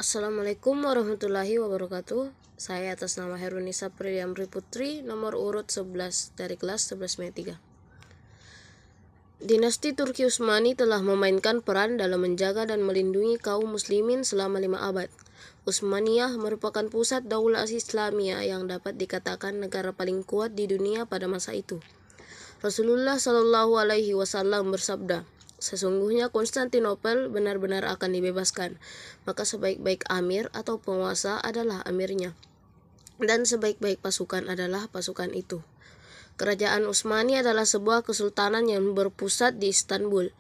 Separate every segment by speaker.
Speaker 1: Assalamualaikum warahmatullahi wabarakatuh. Saya atas nama Herunisa Priyamri Putri, nomor urut 11 dari kelas 11 Dinasti Turki Utsmani telah memainkan peran dalam menjaga dan melindungi kaum muslimin selama 5 abad. Utsmaniyah merupakan pusat daulah Islamiyah yang dapat dikatakan negara paling kuat di dunia pada masa itu. Rasulullah Shallallahu Alaihi Wasallam bersabda, "Sesungguhnya Konstantinopel benar-benar akan dibebaskan, maka sebaik-baik amir atau penguasa adalah amirnya, dan sebaik-baik pasukan adalah pasukan itu." Kerajaan Utsmani adalah sebuah kesultanan yang berpusat di Istanbul.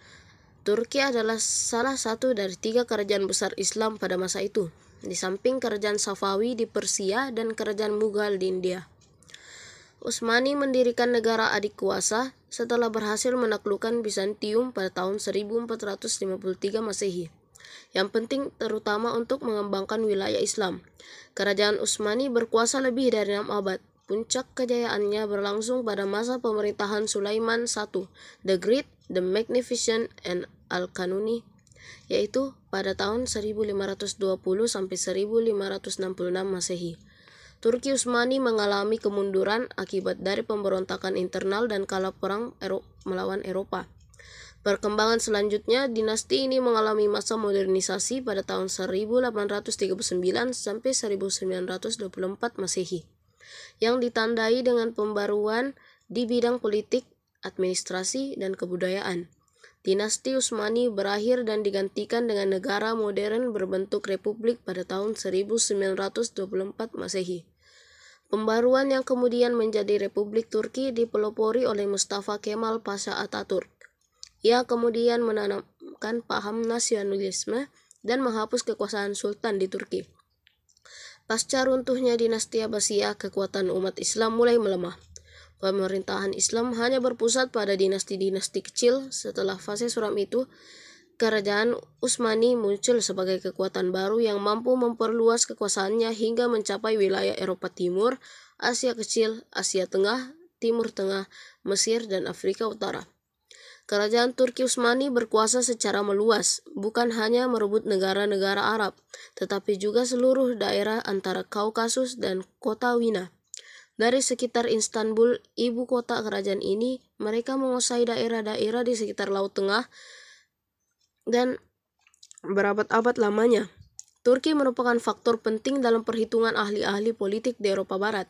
Speaker 1: Turki adalah salah satu dari 3 kerajaan besar Islam pada masa itu, di samping kerajaan Safawi di Persia dan kerajaan Mughal di India. Utsmani mendirikan negara adik kuasa setelah berhasil menaklukkan Bizantium pada tahun 1453 Masehi. Yang penting terutama untuk mengembangkan wilayah Islam. Kerajaan Utsmani berkuasa lebih dari 6 abad. Puncak kejayaannya berlangsung pada masa pemerintahan Sulaiman I, the Great, the Magnificent, and Al-Kanuni, yaitu pada tahun 1520 sampai 1566 Masehi. Turki Utsmani mengalami kemunduran akibat dari pemberontakan internal dan kalah perang melawan Eropa. Perkembangan selanjutnya, dinasti ini mengalami masa modernisasi pada tahun 1839 sampai 1924 Masehi, yang ditandai dengan pembaruan di bidang politik, administrasi, dan kebudayaan. Dinasti Utsmani berakhir dan digantikan dengan negara modern berbentuk republik pada tahun 1924 Masehi. Pembaruan yang kemudian menjadi Republik Turki dipelopori oleh Mustafa Kemal Pasha Atatürk. Ia kemudian menanamkan paham nasionalisme dan menghapus kekuasaan sultan di Turki. Pasca runtuhnya dinasti Abbasiyah, kekuatan umat Islam mulai melemah. Pemerintahan Islam hanya berpusat pada dinasti-dinasti kecil. Setelah fase suram itu, kerajaan Utsmani muncul sebagai kekuatan baru yang mampu memperluas kekuasaannya hingga mencapai wilayah Eropa Timur, Asia Kecil, Asia Tengah, Timur Tengah, Mesir, dan Afrika Utara. Kerajaan Turki Utsmani berkuasa secara meluas, bukan hanya merebut negara-negara Arab, tetapi juga seluruh daerah antara Kaukasus dan kota Wina. Dari sekitar Istanbul, ibu kota kerajaan ini, mereka menguasai daerah-daerah di sekitar Laut Tengah dan berabad-abad lamanya. Turki merupakan faktor penting dalam perhitungan ahli-ahli politik di Eropa Barat.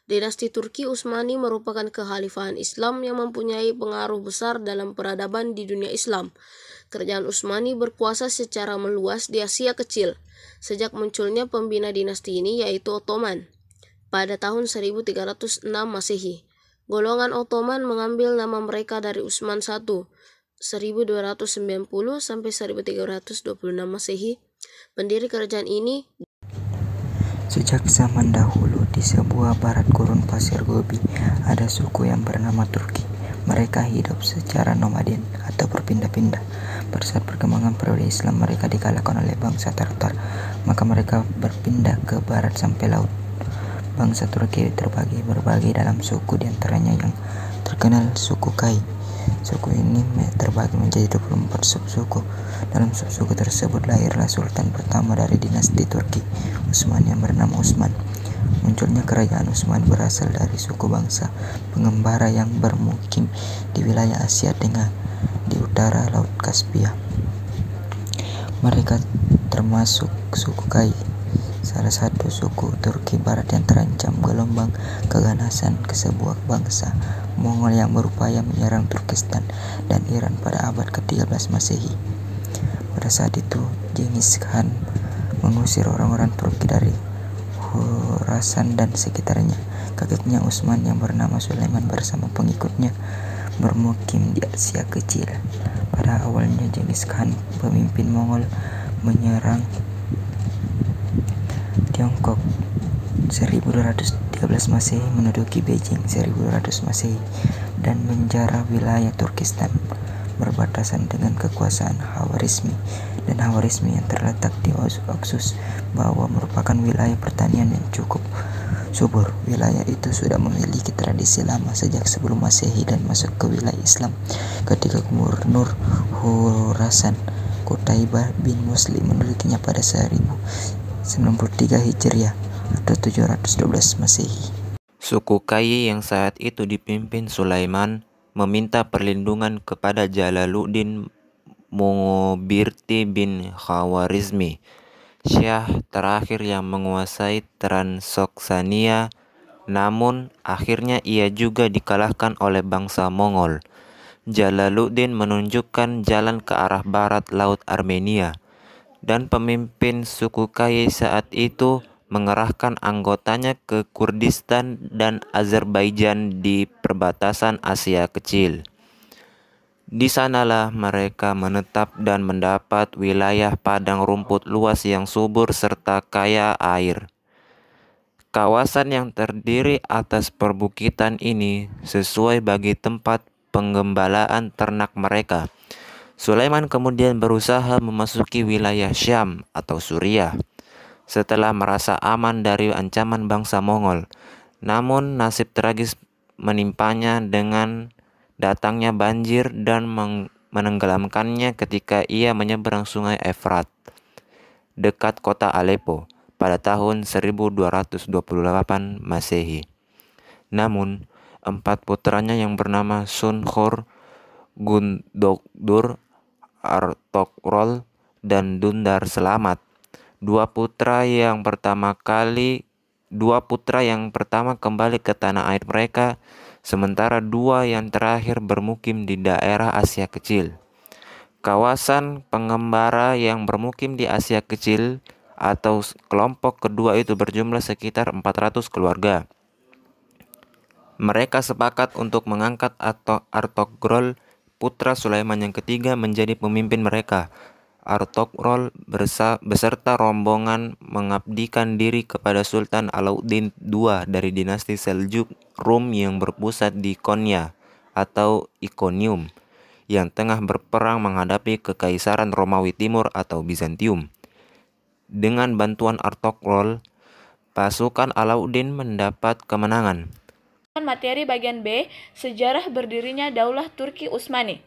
Speaker 1: Dinasti Turki Utsmani merupakan kekhalifahan Islam yang mempunyai pengaruh besar dalam peradaban di dunia Islam. Kerajaan Utsmani berkuasa secara meluas di Asia Kecil sejak munculnya pembina dinasti ini, yaitu Ottoman, pada tahun 1306 Masehi. Golongan Ottoman mengambil nama mereka dari Utsman I, 1290 sampai 1326 Masehi. Pendiri kerajaan ini.
Speaker 2: Sejak zaman dahulu di sebuah barat gurun pasir Gobi ada suku yang bernama Turki. Mereka hidup secara nomaden atau berpindah-pindah. Pada saat perkembangan periode Islam mereka dikalahkan oleh bangsa Tartar, maka mereka berpindah ke barat sampai laut. Bangsa Turki berbagi dalam suku, diantaranya yang terkenal suku Kai. Suku ini terbagi menjadi 24 subsuku. Dalam subsuku tersebut lahirlah sultan pertama dari dinasti Turki Utsmani yang bernama Utsman. Munculnya kerajaan Utsman berasal dari suku bangsa pengembara yang bermukim di wilayah Asia Tengah di utara Laut Kaspia. Mereka termasuk suku Kai, salah satu suku Turki Barat yang terancam gelombang keganasan ke sebuah bangsa Mongol yang berupaya menyerang Turkistan dan Iran pada abad ke-13 Masehi. Pada saat itu, Genghis Khan mengusir orang-orang Turki dari Khurasan dan sekitarnya. Kakeknya Utsman yang bernama Sulaiman bersama pengikutnya bermukim di Asia Kecil. Pada awalnya Genghis Khan, pemimpin Mongol, menyerang Tiongkok 1213 Masehi, menduduki Beijing 1200 Masehi, dan menjarah wilayah Turkistan berbatasan dengan kekuasaan Khawarizmi. Dan Khawarizmi yang terletak di Oxus Bawah merupakan wilayah pertanian yang cukup subur. Wilayah itu sudah memiliki tradisi lama sejak sebelum Masehi dan masuk ke wilayah Islam ketika Gubernur Khurasan Qutaibah bin Muslim mendudukinya pada 1093 Hijriah atau 712 Masehi.
Speaker 3: Suku Kai yang saat itu dipimpin Sulaiman meminta perlindungan kepada Jalaluddin Mungobirti bin Khawarizmi, syah terakhir yang menguasai Transoksania. Namun akhirnya ia juga dikalahkan oleh bangsa Mongol. Jalaluddin menunjukkan jalan ke arah barat laut Armenia, dan pemimpin suku Kai saat itu mengerahkan anggotanya ke Kurdistan dan Azerbaijan di perbatasan Asia Kecil. Di sanalah mereka menetap dan mendapat wilayah padang rumput luas yang subur serta kaya air. Kawasan yang terdiri atas perbukitan ini sesuai bagi tempat penggembalaan ternak mereka. Sulaiman kemudian berusaha memasuki wilayah Syam atau Suriah setelah merasa aman dari ancaman bangsa Mongol. Namun nasib tragis menimpanya dengan datangnya banjir dan menenggelamkannya ketika ia menyeberang sungai Efrat dekat kota Aleppo pada tahun 1228 Masehi. Namun, 4 putranya yang bernama Sunkhur, Gundogdur, Artokrol, dan Dundar selamat. Dua putra yang pertama kembali ke tanah air mereka, sementara dua yang terakhir bermukim di daerah Asia Kecil. Kawasan pengembara yang bermukim di Asia Kecil atau kelompok kedua itu berjumlah sekitar 400 keluarga. Mereka sepakat untuk mengangkat Artokrol, putra Sulaiman yang ketiga, menjadi pemimpin mereka. Artokrol beserta rombongan mengabdikan diri kepada Sultan Alauddin II dari dinasti Seljuk Rum yang berpusat di Konya atau Iconium, yang tengah berperang menghadapi Kekaisaran Romawi Timur atau Bizantium. Dengan bantuan Artokrol, pasukan Alauddin mendapat kemenangan.
Speaker 4: Materi bagian B, sejarah berdirinya Daulah Turki Utsmani.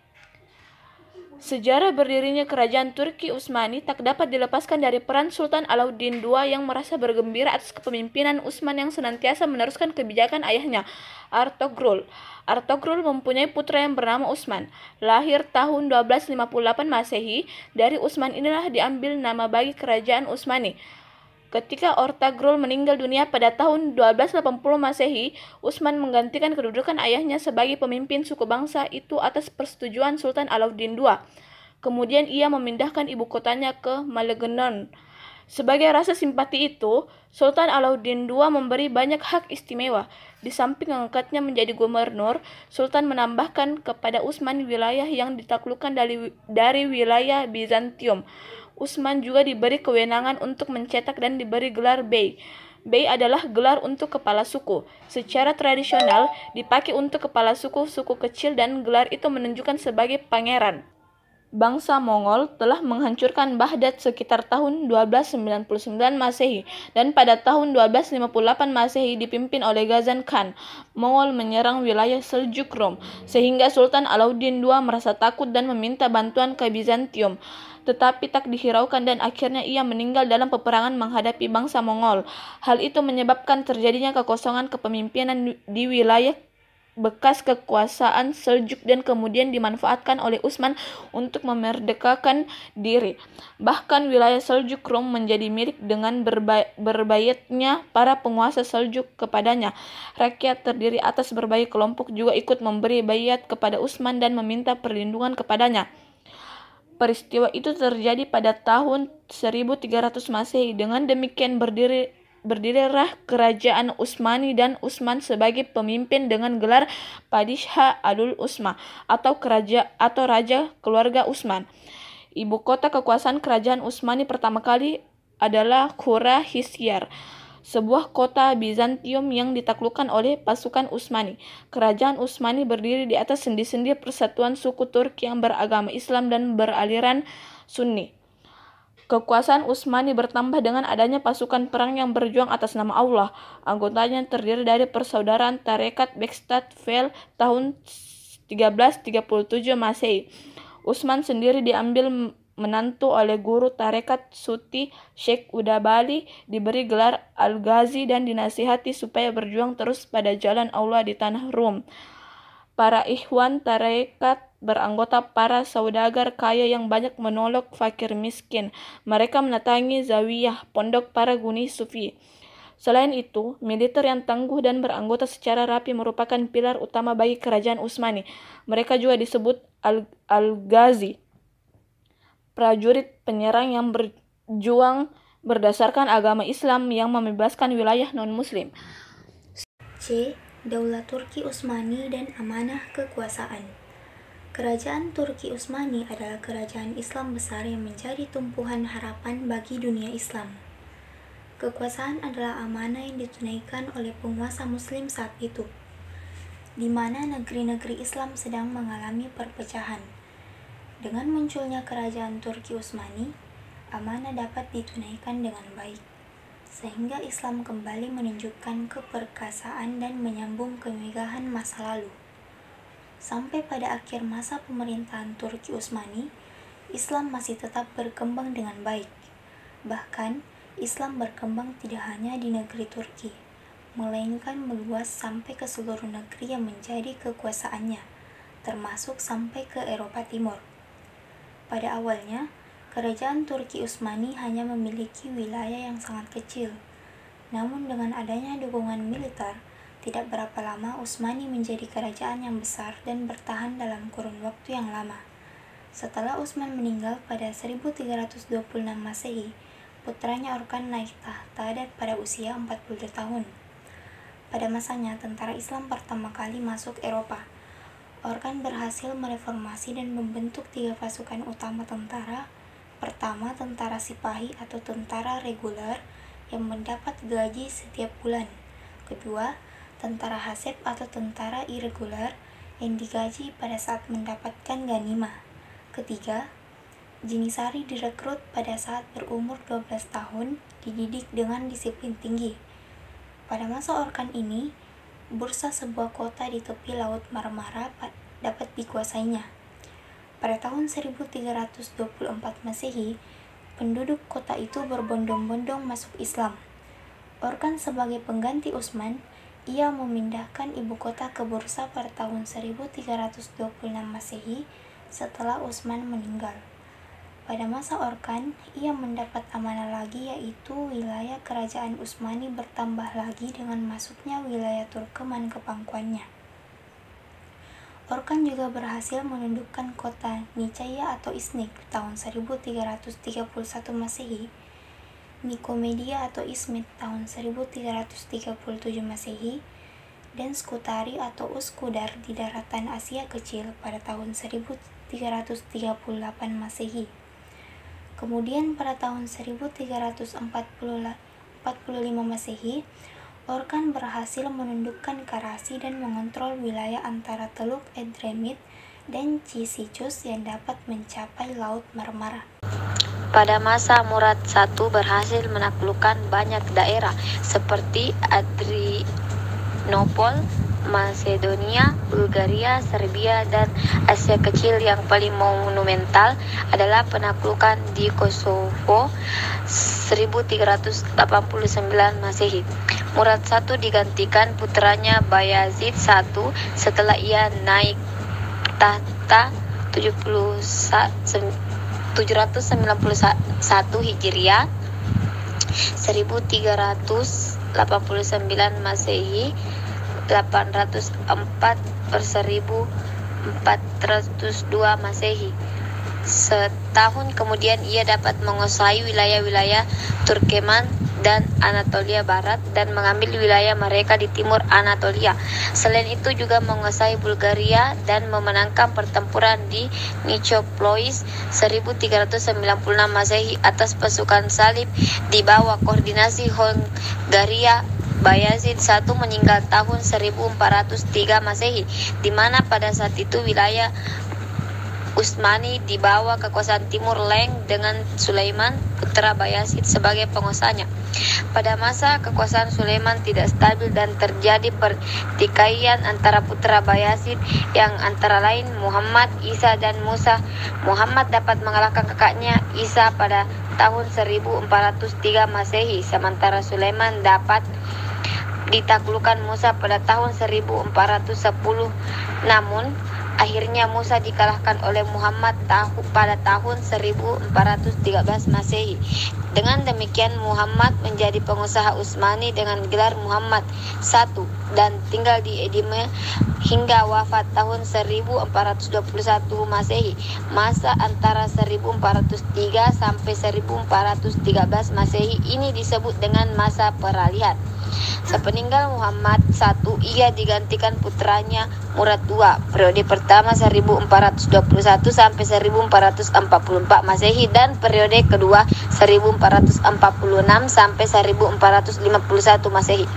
Speaker 4: Sejarah berdirinya kerajaan Turki Utsmani tak dapat dilepaskan dari peran Sultan Alauddin II yang merasa bergembira atas kepemimpinan Utsman yang senantiasa meneruskan kebijakan ayahnya, Artokrol. Artokrol mempunyai putra yang bernama Utsman, lahir tahun 1258 Masehi. Dari Utsman inilah diambil nama bagi kerajaan Utsmani. Ketika Artokrol meninggal dunia pada tahun 1280 Masehi, Utsman menggantikan kedudukan ayahnya sebagai pemimpin suku bangsa itu atas persetujuan Sultan Alauddin II. Kemudian ia memindahkan ibu kotanya ke Malekenon. Sebagai rasa simpati itu, Sultan Alauddin II memberi banyak hak istimewa. Di samping mengangkatnya menjadi gubernur, Sultan menambahkan kepada Utsman wilayah yang ditaklukkan dari wilayah Bizantium. Utsman juga diberi kewenangan untuk mencetak dan diberi gelar Bey. Bey adalah gelar untuk kepala suku. Secara tradisional dipakai untuk kepala suku-suku kecil dan gelar itu menunjukkan sebagai pangeran. Bangsa Mongol telah menghancurkan Baghdad sekitar tahun 1299 Masehi dan pada tahun 1258 Masehi dipimpin oleh Ghazan Khan. Mongol menyerang wilayah Seljuk Rum sehingga Sultan Alauddin II merasa takut dan meminta bantuan ke Bizantium. Tetapi tak dihiraukan dan akhirnya ia meninggal dalam peperangan menghadapi bangsa Mongol. Hal itu menyebabkan terjadinya kekosongan kepemimpinan di wilayah bekas kekuasaan Seljuk dan kemudian dimanfaatkan oleh Utsman untuk memerdekakan diri. Bahkan wilayah Seljuk Rum menjadi milik dengan berbayatnya para penguasa Seljuk kepadanya. Rakyat terdiri atas berbagai kelompok juga ikut memberi bayat kepada Utsman dan meminta perlindungan kepadanya. Peristiwa itu terjadi pada tahun 1300 Masehi. Dengan demikian berdirilah kerajaan Utsmani dan Utsman sebagai pemimpin dengan gelar Padishah Adul Utsma atau raja keluarga Utsman. Ibu kota kekuasaan kerajaan Utsmani pertama kali adalah Khurahishyar, sebuah kota Bizantium yang ditaklukkan oleh pasukan Utsmani. Kerajaan Utsmani berdiri di atas sendi-sendi persatuan suku Turki yang beragama Islam dan beraliran Sunni. Kekuasaan Utsmani bertambah dengan adanya pasukan perang yang berjuang atas nama Allah. Anggotanya terdiri dari persaudaraan Tarekat Bekstad Vel tahun 1337 Masehi. Utsman sendiri diambil menantu oleh guru tarekat Suti Sheikh Udabali, diberi gelar Al-Ghazi dan dinasihati supaya berjuang terus pada jalan Allah di tanah Rum. Para ikhwan tarekat beranggota para saudagar kaya yang banyak menolong fakir miskin. Mereka menatangi zawiyah, pondok para guni sufi. Selain itu, militer yang tangguh dan beranggota secara rapi merupakan pilar utama bagi kerajaan Utsmani. Mereka juga disebut Al-Ghazi, prajurit penyerang yang berjuang berdasarkan agama Islam yang membebaskan wilayah non-Muslim.
Speaker 5: C. Daulah Turki Utsmani dan amanah kekuasaan. Kerajaan Turki Utsmani adalah kerajaan Islam besar yang menjadi tumpuan harapan bagi dunia Islam. Kekuasaan adalah amanah yang ditunaikan oleh penguasa Muslim saat itu, di mana negeri-negeri Islam sedang mengalami perpecahan. Dengan munculnya kerajaan Turki Utsmani, amanah dapat ditunaikan dengan baik, sehingga Islam kembali menunjukkan keperkasaan dan menyambung kemegahan masa lalu. Sampai pada akhir masa pemerintahan Turki Utsmani, Islam masih tetap berkembang dengan baik. Bahkan, Islam berkembang tidak hanya di negeri Turki, melainkan meluas sampai ke seluruh negeri yang menjadi kekuasaannya, termasuk sampai ke Eropa Timur. Pada awalnya, kerajaan Turki Utsmani hanya memiliki wilayah yang sangat kecil. Namun dengan adanya dukungan militer, tidak berapa lama Utsmani menjadi kerajaan yang besar dan bertahan dalam kurun waktu yang lama. Setelah Utsman meninggal pada 1326 Masehi, putranya Orkan naik tahta dan pada usia 42 tahun. Pada masanya, tentara Islam pertama kali masuk Eropa. Orkan berhasil mereformasi dan membentuk 3 pasukan utama tentara. Pertama, tentara Sipahi atau tentara reguler yang mendapat gaji setiap bulan. Kedua, tentara Haseb atau tentara irregular yang digaji pada saat mendapatkan ganimah. Ketiga, Jenisari direkrut pada saat berumur 12 tahun, dididik dengan disiplin tinggi. Pada masa Orkan ini, Bursa, sebuah kota di tepi Laut Marmara, dapat dikuasainya. Pada tahun 1324 Masehi, penduduk kota itu berbondong-bondong masuk Islam. Orkan sebagai pengganti Utsman, ia memindahkan ibu kota ke Bursa pada tahun 1326 Masehi setelah Utsman meninggal. Pada masa Orkan, ia mendapat amanah lagi, yaitu wilayah kerajaan Utsmani bertambah lagi dengan masuknya wilayah Turkeman ke pangkuannya. Orkan juga berhasil menundukkan kota Nicaea atau Iznik tahun 1331 Masehi, Nikomedia atau Izmit tahun 1337 Masehi, dan Skutari atau Uskudar di daratan Asia Kecil pada tahun 1338 Masehi. Kemudian pada tahun 1345 Masehi, Orkan berhasil menundukkan Karasi dan mengontrol wilayah antara Teluk Edremit dan Cisicus yang dapat mencapai Laut Marmara.
Speaker 6: Pada masa Murad I berhasil menaklukkan banyak daerah seperti Adrianopol, Macedonia, Bulgaria, Serbia, dan Asia Kecil. Yang paling monumental adalah penaklukan di Kosovo 1389 Masehi. Murad I digantikan putranya Bayazid I setelah ia naik tahta 791 Hijriah, 1389 Masehi, 804 per 1402 Masehi. Setahun kemudian ia dapat menguasai wilayah-wilayah Turkeman dan Anatolia Barat dan mengambil wilayah mereka di timur Anatolia. Selain itu juga menguasai Bulgaria dan memenangkan pertempuran di Nicopolis 1396 Masehi atas pasukan salib di bawah koordinasi Hongaria. Bayazid I meninggal tahun 1403 Masehi, di mana pada saat itu wilayah Utsmani di bawah kekuasaan Timur Leng dengan Sulaiman, putra Bayazid sebagai pengusahanya. Pada masa kekuasaan Sulaiman tidak stabil dan terjadi pertikaian antara putra Bayazid yang antara lain Muhammad, Isa, dan Musa. Muhammad dapat mengalahkan kakaknya Isa pada tahun 1403 Masehi, sementara Sulaiman dapat ditaklukkan Musa pada tahun 1410. Namun, akhirnya Musa dikalahkan oleh Muhammad pada tahun 1413 Masehi. Dengan demikian Muhammad menjadi pengusaha Utsmani dengan gelar Muhammad I dan tinggal di Edirne hingga wafat tahun 1421 Masehi. Masa antara 1403 sampai 1413 Masehi ini disebut dengan masa peralihan. Sepeninggal Muhammad I, ia digantikan putranya Murad II. Periode pertama 1421 sampai 1444 Masehi dan periode kedua 1446 sampai 1451 Masehi.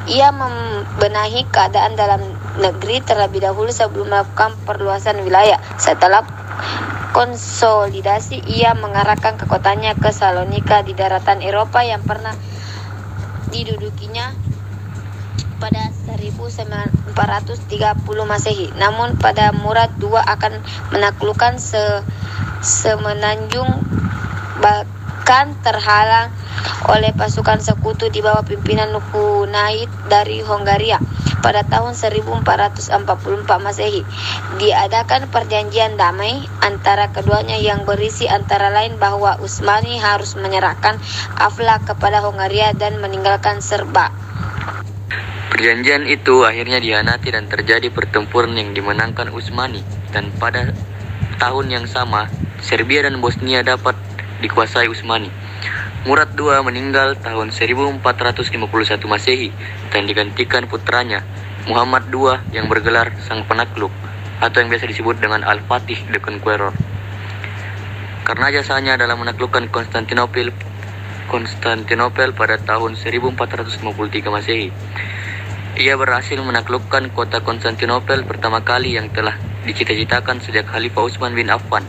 Speaker 6: Ia membenahi keadaan dalam negeri terlebih dahulu sebelum melakukan perluasan wilayah. Setelah konsolidasi, ia mengarahkan kekuatannya ke Salonika di daratan Eropa yang pernah didudukinya pada 1430 Masehi. Namun pada Murad II akan menaklukkan semenanjung bahkan terhalang oleh pasukan sekutu di bawah pimpinan Hunaid dari Hongaria. Pada tahun 1444 Masehi diadakan perjanjian damai antara keduanya yang berisi antara lain bahwa Utsmani harus menyerahkan Aflak kepada Hongaria dan meninggalkan Serba.
Speaker 7: Perjanjian itu akhirnya dihianati dan terjadi pertempuran yang dimenangkan Utsmani, dan pada tahun yang sama Serbia dan Bosnia dapat dikuasai Utsmani. Murad II meninggal tahun 1451 Masehi dan digantikan putranya Muhammad II yang bergelar Sang Penakluk atau yang biasa disebut dengan Al-Fatih the Conqueror. Karena jasanya dalam menaklukkan Konstantinopel pada tahun 1453 Masehi, ia berhasil menaklukkan kota Konstantinopel pertama kali yang telah dicita-citakan sejak Khalifah Utsman bin Affan,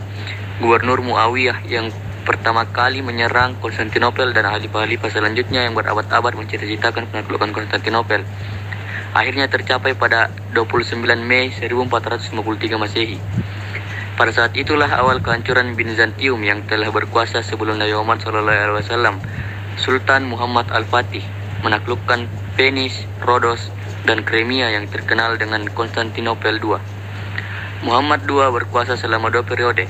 Speaker 7: Gubernur Muawiyah yang pertama kali menyerang Konstantinopel, dan khalifah-khalifah selanjutnya yang berabad-abad mencita-citakan penaklukan Konstantinopel. Akhirnya tercapai pada 29 Mei 1453 Masehi. Pada saat itulah awal kehancuran Bizantium yang telah berkuasa sebelum Nabi Muhammad SAW. Sultan Muhammad Al-Fatih menaklukkan Venice, Rhodos, dan Crimea yang terkenal dengan Konstantinopel II. Muhammad II berkuasa selama 2 periode.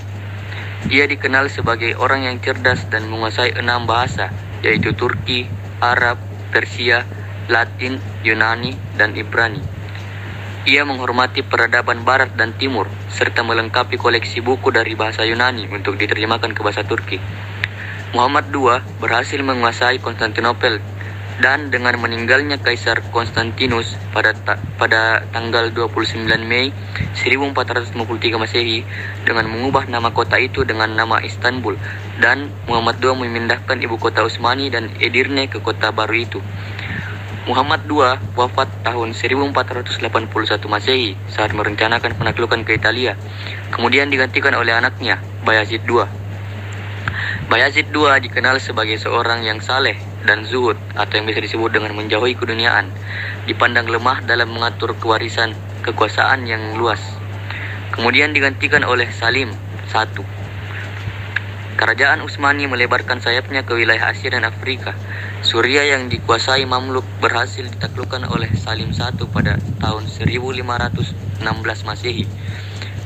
Speaker 7: Ia dikenal sebagai orang yang cerdas dan menguasai 6 bahasa, yaitu Turki, Arab, Persia, Latin, Yunani, dan Ibrani. Ia menghormati peradaban Barat dan Timur, serta melengkapi koleksi buku dari bahasa Yunani untuk diterjemahkan ke bahasa Turki. Muhammad II berhasil menguasai Konstantinopel, dan dengan meninggalnya Kaisar Konstantinus pada tanggal 29 Mei 1453 Masehi dengan mengubah nama kota itu dengan nama Istanbul, dan Muhammad II memindahkan ibu kota Utsmani dan Edirne ke kota baru itu. Muhammad II wafat tahun 1481 Masehi saat merencanakan penaklukan ke Italia, kemudian digantikan oleh anaknya Bayazid II. Bayazid II dikenal sebagai seorang yang saleh dan zuhud atau yang bisa disebut dengan menjauhi keduniaan, dipandang lemah dalam mengatur kewarisan kekuasaan yang luas. Kemudian digantikan oleh Salim I. Kerajaan Utsmani melebarkan sayapnya ke wilayah Asia dan Afrika. Suriah yang dikuasai Mamluk berhasil ditaklukkan oleh Salim I pada tahun 1516 Masehi.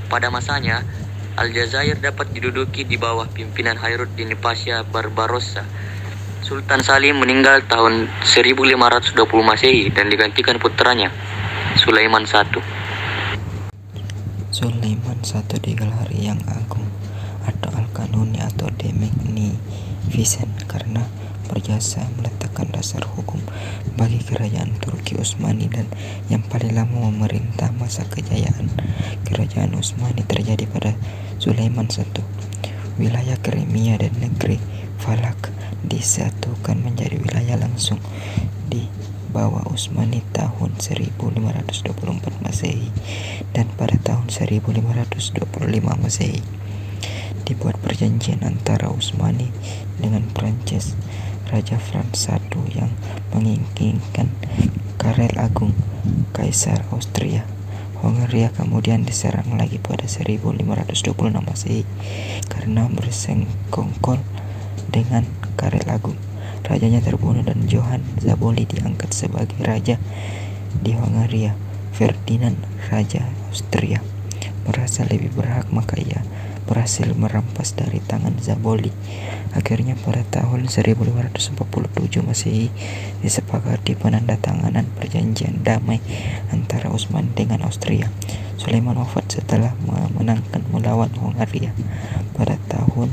Speaker 7: Pada masanya, Aljazair dapat diduduki di bawah pimpinan Khairuddin Pasha Barbarossa. Sultan Salim meninggal tahun 1520 Masehi dan digantikan putranya, Sulaiman I.
Speaker 2: Sulaiman I digelar Yang Agung atau Al-Kanuni atau The Magnificent karena berjasa meletakkan dasar hukum bagi kerajaan Turki Utsmani dan yang paling lama memerintah. Masa kejayaan kerajaan Utsmani terjadi pada Sulaiman I. Wilayah Crimea dan negeri Falak disatukan menjadi wilayah langsung di bawah Utsmani tahun 1524 Masehi dan pada tahun 1525 Masehi dibuat perjanjian antara Utsmani dengan Prancis. Raja Frans I yang menginginkan Karel Agung, Kaisar Austria Hongaria kemudian diserang lagi pada 1526 Masehi karena bersengkongkol dengan Karel Agung. Rajanya terbunuh dan Johann Zabolli diangkat sebagai raja di Hongaria. Ferdinand, Raja Austria, merasa lebih berhak, maka ia berhasil merampas dari tangan Zabolli. Akhirnya pada tahun 1547 Masehi disepakati penandatanganan perjanjian damai antara Utsmani dengan Austria. Sulaiman wafat setelah memenangkan melawan Hongaria pada tahun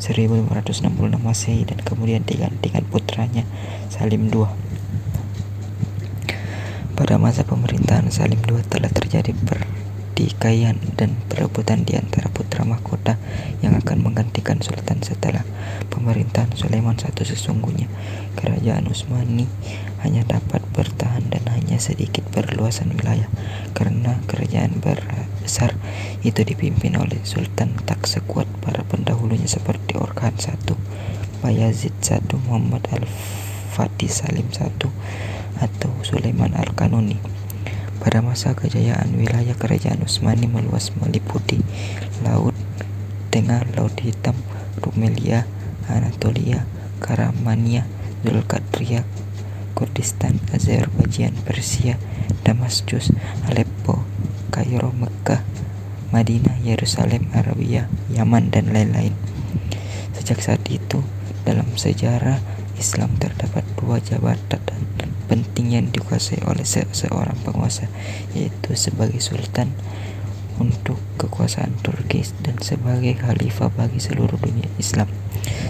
Speaker 2: 1566 Masehi dan kemudian digantikan putranya Salim II. Pada masa pemerintahan Salim II telah terjadi pertikaian dan perebutan di antara putra mahkota yang akan menggantikan sultan setelah pemerintahan Sulaiman I. Sesungguhnya kerajaan Utsmani hanya dapat bertahan dan hanya sedikit perluasan wilayah karena kerajaan besar itu dipimpin oleh sultan tak sekuat para pendahulunya seperti Orhan I, Bayazid I, Muhammad Al-Fatih Salim I, atau Sulaiman Al-Kanuni. Pada masa kejayaan, wilayah kerajaan Utsmani meluas meliputi Laut Tengah, Laut Hitam, Rumelia, Anatolia, Karamania, Zulkarnain, Kurdistan, Azerbaijan, Persia, Damaskus, Aleppo, Kairo, Mekah, Madinah, Yerusalem, Arabia, Yaman, dan lain-lain. Sejak saat itu, dalam sejarah Islam terdapat dua jabatan penting yang dikuasai oleh seorang penguasa, yaitu sebagai sultan untuk kekuasaan Turki dan sebagai khalifah bagi seluruh dunia Islam.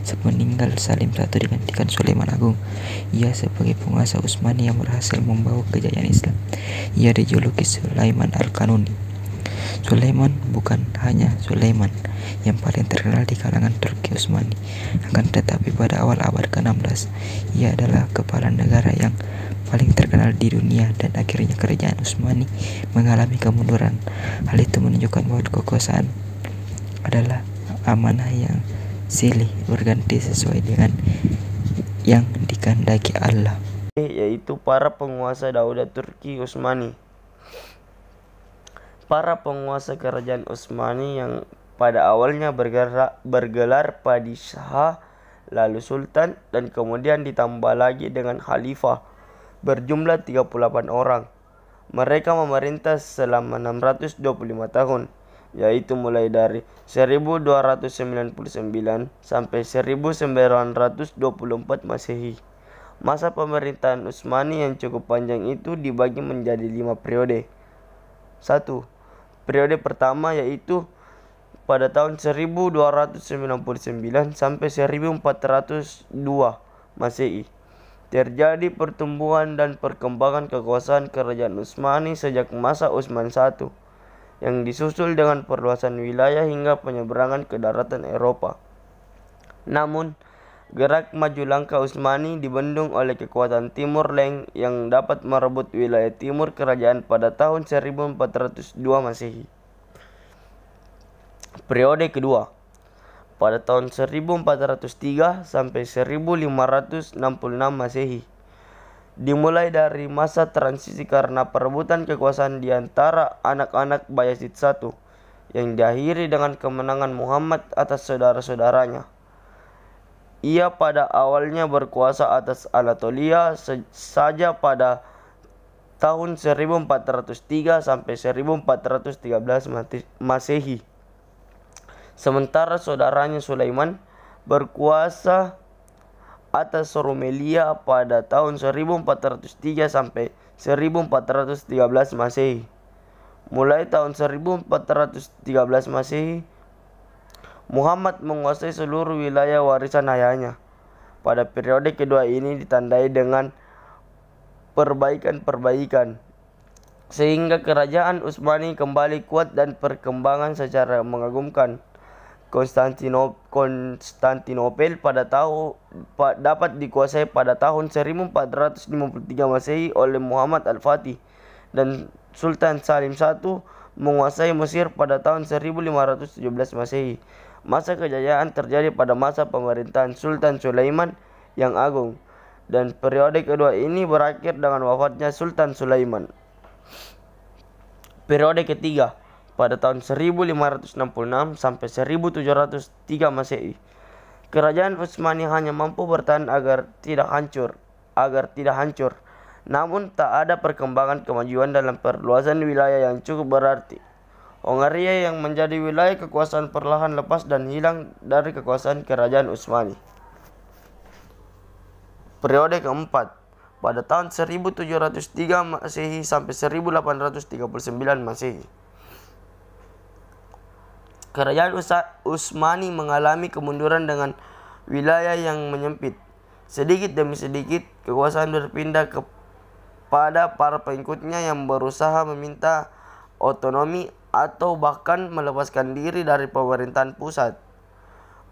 Speaker 2: Sepeninggal Salim I digantikan Sulaiman Agung. Ia sebagai penguasa Utsmani yang berhasil membawa kejayaan Islam. Ia dijuluki Sulaiman Al-Kanuni. Sulaiman bukan hanya Sulaiman yang paling terkenal di kalangan Turki Utsmani, akan tetapi pada awal abad ke-16 ia adalah kepala negara yang paling terkenal di dunia dan akhirnya kerajaan Utsmani mengalami kemunduran. Hal itu menunjukkan bahwa kekuasaan adalah amanah yang silih berganti sesuai dengan yang dikehendaki Allah.
Speaker 8: Yaitu para penguasa Daulah Turki Utsmani. Para penguasa kerajaan Utsmani yang pada awalnya bergelar Padishah, lalu Sultan, dan kemudian ditambah lagi dengan Khalifah, berjumlah 38 orang. Mereka memerintah selama 625 tahun, yaitu mulai dari 1299 sampai 1924 Masehi. Masa pemerintahan Utsmani yang cukup panjang itu dibagi menjadi 5 periode. 1. Periode pertama yaitu pada tahun 1299 sampai 1402 Masehi. Terjadi pertumbuhan dan perkembangan kekuasaan kerajaan Utsmani sejak masa Utsman I, yang disusul dengan perluasan wilayah hingga penyeberangan ke daratan Eropa. Namun, gerak maju langkah Utsmani dibendung oleh kekuatan Timur Leng yang dapat merebut wilayah timur kerajaan pada tahun 1402 Masehi. Periode kedua, pada tahun 1403 sampai 1566 Masehi. Dimulai dari masa transisi karena perebutan kekuasaan di antara anak-anak Bayezid I yang diakhiri dengan kemenangan Muhammad atas saudara-saudaranya. Ia pada awalnya berkuasa atas Anatolia saja pada tahun 1403 sampai 1413 Masehi. Sementara saudaranya Sulaiman berkuasa atas Rumelia pada tahun 1403 sampai 1413 Masehi. Mulai tahun 1413 Masehi, Muhammad menguasai seluruh wilayah warisan ayahnya. Pada periode kedua ini ditandai dengan perbaikan-perbaikan, sehingga kerajaan Utsmani kembali kuat dan perkembangan secara mengagumkan. Konstantinopel dapat dikuasai pada tahun 1453 Masehi oleh Muhammad Al-Fatih, dan Sultan Salim I menguasai Mesir pada tahun 1517 Masehi. Masa kejayaan terjadi pada masa pemerintahan Sultan Sulaiman yang Agung, dan periode kedua ini berakhir dengan wafatnya Sultan Sulaiman. Periode ketiga pada tahun 1566 sampai 1703 Masehi. Kerajaan Utsmani hanya mampu bertahan agar tidak hancur. Namun tak ada perkembangan kemajuan dalam perluasan wilayah yang cukup berarti. Hongaria yang menjadi wilayah kekuasaan perlahan lepas dan hilang dari kekuasaan kerajaan Utsmani. Periode keempat pada tahun 1703 Masehi sampai 1839 Masehi. Kerajaan Utsmani mengalami kemunduran dengan wilayah yang menyempit. Sedikit demi sedikit kekuasaan berpindah kepada para pengikutnya yang berusaha meminta otonomi atau bahkan melepaskan diri dari pemerintahan pusat.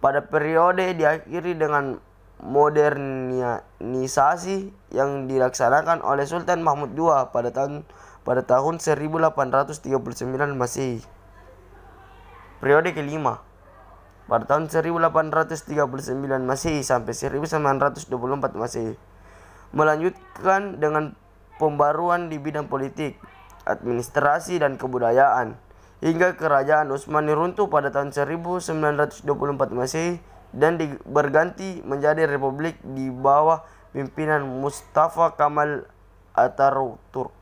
Speaker 8: Pada periode diakhiri dengan modernisasi yang dilaksanakan oleh Sultan Mahmud II pada tahun 1839 Masehi. Periode kelima pada tahun 1839 Masehi sampai 1924 Masehi. Melanjutkan dengan pembaruan di bidang politik, administrasi dan kebudayaan hingga kerajaan Utsmani runtuh pada tahun 1924 Masehi dan berganti menjadi republik di bawah pimpinan Mustafa Kemal Atatürk.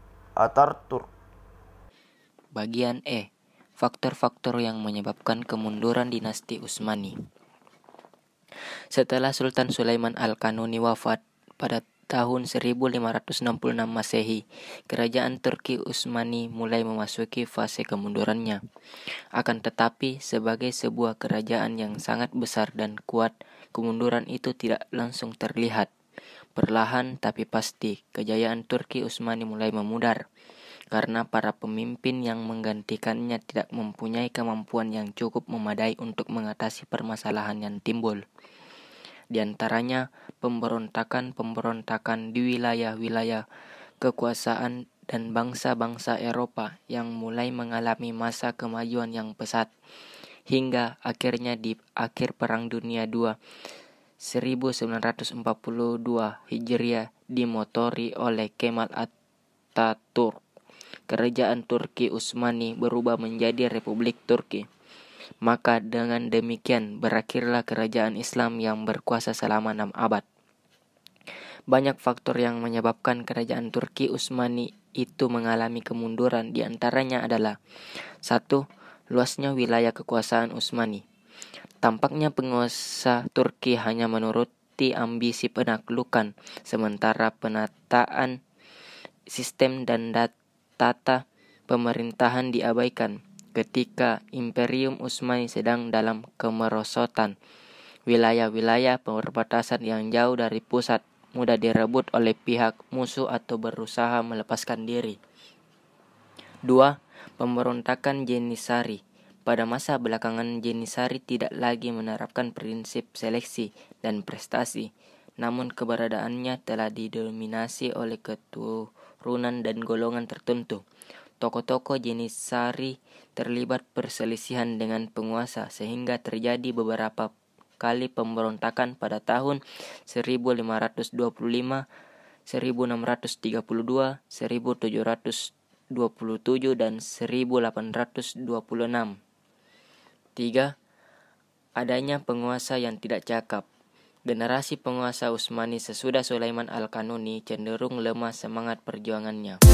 Speaker 2: Bagian E. Faktor-faktor yang menyebabkan kemunduran dinasti Utsmani. Setelah Sultan Sulaiman Al-Kanuni wafat pada tahun 1566 Masehi, kerajaan Turki Utsmani mulai memasuki fase kemundurannya. Akan tetapi, sebagai sebuah kerajaan yang sangat besar dan kuat, kemunduran itu tidak langsung terlihat. Perlahan tapi pasti, kejayaan Turki Utsmani mulai memudar, karena para pemimpin yang menggantikannya tidak mempunyai kemampuan yang cukup memadai untuk mengatasi permasalahan yang timbul. Di antaranya pemberontakan di wilayah-wilayah kekuasaan dan bangsa-bangsa Eropa yang mulai mengalami masa kemajuan yang pesat, hingga akhirnya di akhir Perang Dunia II 1942 Hijriah dimotori oleh Kemal Atatürk. Kerajaan Turki Utsmani berubah menjadi Republik Turki. Maka dengan demikian berakhirlah kerajaan Islam yang berkuasa selama 6 abad. Banyak faktor yang menyebabkan kerajaan Turki Utsmani itu mengalami kemunduran. Di antaranya adalah 1. Luasnya wilayah kekuasaan Utsmani. Tampaknya penguasa Turki hanya menuruti ambisi penaklukan, sementara penataan sistem dan tata pemerintahan diabaikan. Ketika Imperium Utsmani sedang dalam kemerosotan, wilayah-wilayah perbatasan yang jauh dari pusat mudah direbut oleh pihak musuh atau berusaha melepaskan diri. 2. Pemberontakan Jenisari. Pada masa belakangan Jenisari tidak lagi menerapkan prinsip seleksi dan prestasi, namun keberadaannya telah didominasi oleh keturunan dan golongan tertentu. Tokoh-tokoh Jenisari terlibat perselisihan dengan penguasa sehingga terjadi beberapa kali pemberontakan pada tahun 1525, 1632, 1727 dan 1826. 3. Adanya penguasa yang tidak cakap. Generasi penguasa Utsmani sesudah Sulaiman Al-Kanuni cenderung lemah semangat perjuangannya.